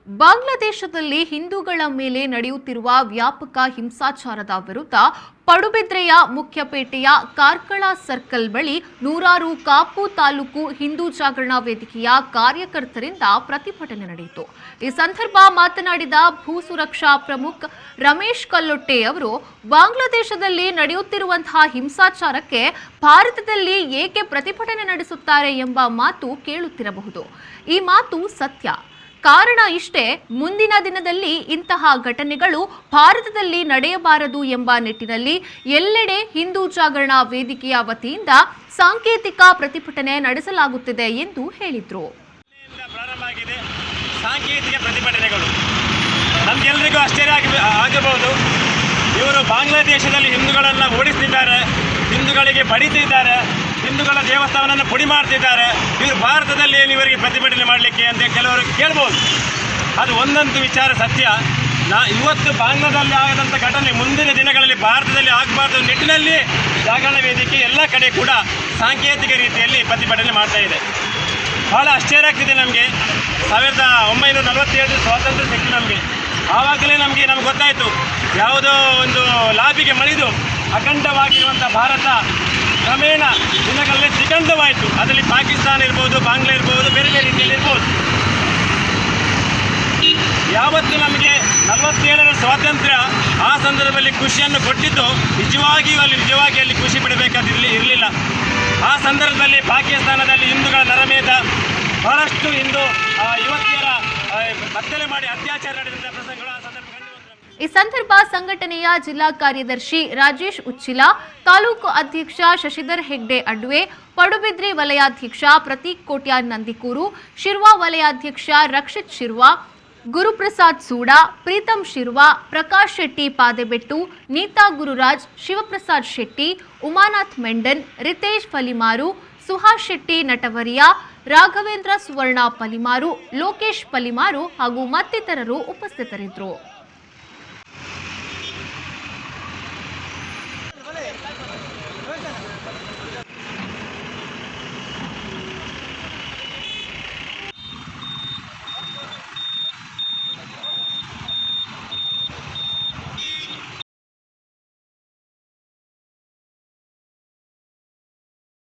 ಬಾಂಗ್ಲಾದೇಶದಲ್ಲಿ ಹಿಂದೂಗಳ ಮೇಲೆ ನಡೆಯುತ್ತಿರುವ ವ್ಯಾಪಕ ಹಿಂಸಾಚಾರದ ವಿರುದ್ಧ ಪಡುಬಿದ್ರೆಯ ಮುಖ್ಯಪೇಟೆಯ ಕಾರ್ಕಳ ಸರ್ಕಲ್ ಬಳಿ ನೂರಾರು ಕಾಪು ತಾಲೂಕು ಹಿಂದೂ ಜಾಗರಣಾ ವೇದಿಕೆಯ ಕಾರ್ಯಕರ್ತರಿಂದ ಪ್ರತಿಭಟನೆ ನಡೆಯಿತು। ಈ ಸಂದರ್ಭ ಮಾತನಾಡಿದ ಭೂ ಸುರಕ್ಷಾ ಪ್ರಮುಖ ರಮೇಶ್ ಕಲ್ಲೊಟ್ಟೆ ಅವರು ಬಾಂಗ್ಲಾದೇಶದಲ್ಲಿ ನಡೆಯುತ್ತಿರುವಂತಹ ಹಿಂಸಾಚಾರಕ್ಕೆ ಭಾರತದಲ್ಲಿ ಏಕೆ ಪ್ರತಿಭಟನೆ ನಡೆಸುತ್ತಾರೆ ಎಂಬ ಮಾತು ಕೇಳುತ್ತಿರಬಹುದು। ಈ ಮಾತು ಸತ್ಯ। ಕಾರಣ ಇಷ್ಟೇ, ಮುಂದಿನ ದಿನದಲ್ಲಿ ಇಂತಹ ಘಟನೆಗಳು ಭಾರತದಲ್ಲಿ ನಡೆಯಬಾರದು ಎಂಬ ನಿಟ್ಟಿನಲ್ಲಿ ಎಲ್ಲೆಡೆ ಹಿಂದೂ ಜಾಗರಣಾ ವೇದಿಕೆಯ ವತಿಯಿಂದ ಸಾಂಕೇತಿಕ ಪ್ರತಿಭಟನೆ ನಡೆಸಲಾಗುತ್ತಿದೆ ಎಂದು ಹೇಳಿದರು। ಸಾಂಕೇತಿಕ ಪ್ರತಿಭಟನೆಗಳು ನಮಗೆಲ್ಲರಿಗೂ ಆಶ್ಚರ್ಯ ಆಗಬಹುದು। ಇವರು ಬಾಂಗ್ಲಾದೇಶದಲ್ಲಿ ಹಿಂದೂಗಳನ್ನು ಓಡಿಸ್ತಿದ್ದಾರೆ, ಹಿಂದೂಗಳಿಗೆ ಬಡಿತಿದ್ದಾರೆ, ಹಿಂದೂಗಳ ದೇವಸ್ಥಾನವನ್ನು ಪುಡಿ ಮಾಡ್ತಿದ್ದಾರೆ। ಇವರು ಭಾರತದಲ್ಲಿ ಏನು ಇವರಿಗೆ ಪ್ರತಿಭಟನೆ ಮಾಡಲಿಕ್ಕೆ ಅಂತ ಕೆಲವರು ಕೇಳ್ಬೋದು। ಅದು ಒಂದಂತೂ ವಿಚಾರ ಸತ್ಯ। ಇವತ್ತು ಬಾಂಗ್ಲಾದಲ್ಲಿ ಆಗದಂಥ ಘಟನೆ ಮುಂದಿನ ದಿನಗಳಲ್ಲಿ ಭಾರತದಲ್ಲಿ ಆಗಬಾರ್ದು ನಿಟ್ಟಿನಲ್ಲಿ ಜಾಗರಣ ವೇದಿಕೆ ಎಲ್ಲ ಕಡೆ ಕೂಡ ಸಾಂಕೇತಿಕ ರೀತಿಯಲ್ಲಿ ಪ್ರತಿಭಟನೆ ಮಾಡ್ತಾ ಇದೆ। ಭಾಳ ಆಶ್ಚರ್ಯ ಆಗ್ತಿದೆ ನಮಗೆ। 1947 ಸ್ವಾತಂತ್ರ್ಯ ಸಿಕ್ಕಿತು ನಮಗೆ, ಆವಾಗಲೇ ನಮಗೆ ಗೊತ್ತಾಯಿತು ಯಾವುದೋ ಒಂದು ಲಾಬಿಗೆ ಮಣಿದು ಅಖಂಡವಾಗಿರುವಂಥ ಭಾರತ ಕ್ರಮೇಣ ದಿನಗಳಲ್ಲಿ ದ್ವಿಖಂಡವಾಯಿತು। ಅದರಲ್ಲಿ ಪಾಕಿಸ್ತಾನ ಇರ್ಬೋದು, ಬಾಂಗ್ಲಾ ಇರ್ಬೋದು, ಬೇರೆ ಬೇರೆ ರೀತಿಯಲ್ಲಿ ಇರ್ಬೋದು। ಯಾವತ್ತು ನಮಗೆ 47ರ ಸ್ವಾತಂತ್ರ್ಯ ಆ ಸಂದರ್ಭದಲ್ಲಿ ಖುಷಿಯನ್ನು ಕೊಟ್ಟಿದ್ದು ನಿಜವಾಗಿ ಅಲ್ಲಿ ಖುಷಿ ಪಡಬೇಕಾದ ಇರಲಿಲ್ಲ। ಆ ಸಂದರ್ಭದಲ್ಲಿ ಪಾಕಿಸ್ತಾನದಲ್ಲಿ ಹಿಂದೂಗಳ ನರಮೇಧ, ಬಹಳಷ್ಟು ಹಿಂದೂ ಯುವತಿಯರ ಹತ್ಯೆ ಮಾಡಿ ಅತ್ಯಾಚಾರ ನಡೆದಂಥ ಪ್ರಸಂಗಗಳು ಆ ಸಂದರ್ಭ ಕಂಡು ಬಂದಿವೆ। ಈ ಸಂದರ್ಭ ಸಂಘಟನೆಯ ಜಿಲ್ಲಾ ಕಾರ್ಯದರ್ಶಿ ರಾಜೇಶ್ ಉಚ್ಚಿಲ, ತಾಲೂಕು ಅಧ್ಯಕ್ಷ ಶಶಿಧರ್ ಹೆಗ್ಡೆ ಅಡ್ವೆ, ಪಡುಬಿದ್ರಿ ವಲಯಾಧ್ಯಕ್ಷ ಪ್ರತೀಕ್ ಕೋಟ್ಯಾನ್ ನಂದಿಕೂರು, ಶಿರ್ವಾ ವಲಯಾಧ್ಯಕ್ಷ ರಕ್ಷಿತ್ ಶಿರ್ವಾ, ಗುರುಪ್ರಸಾದ್ ಸೂಡಾ, ಪ್ರೀತಂ ಶಿರ್ವಾ, ಪ್ರಕಾಶ್ ಶೆಟ್ಟಿ ಪಾದೆಬೆಟ್ಟು, ನೀತಾ ಗುರುರಾಜ್, ಶಿವಪ್ರಸಾದ್ ಶೆಟ್ಟಿ, ಉಮಾನಾಥ್ ಮೆಂಡನ್, ರಿತೇಶ್ ಫಲಿಮಾರು, ಸುಹಾಸ್ ಶೆಟ್ಟಿ ನಟವರಿಯಾ, ರಾಘವೇಂದ್ರ ಸುವರ್ಣ ಪಲಿಮಾರು, ಲೋಕೇಶ್ ಪಲಿಮಾರು ಹಾಗೂ ಮತ್ತಿತರರು ಉಪಸ್ಥಿತರಿದ್ದರು।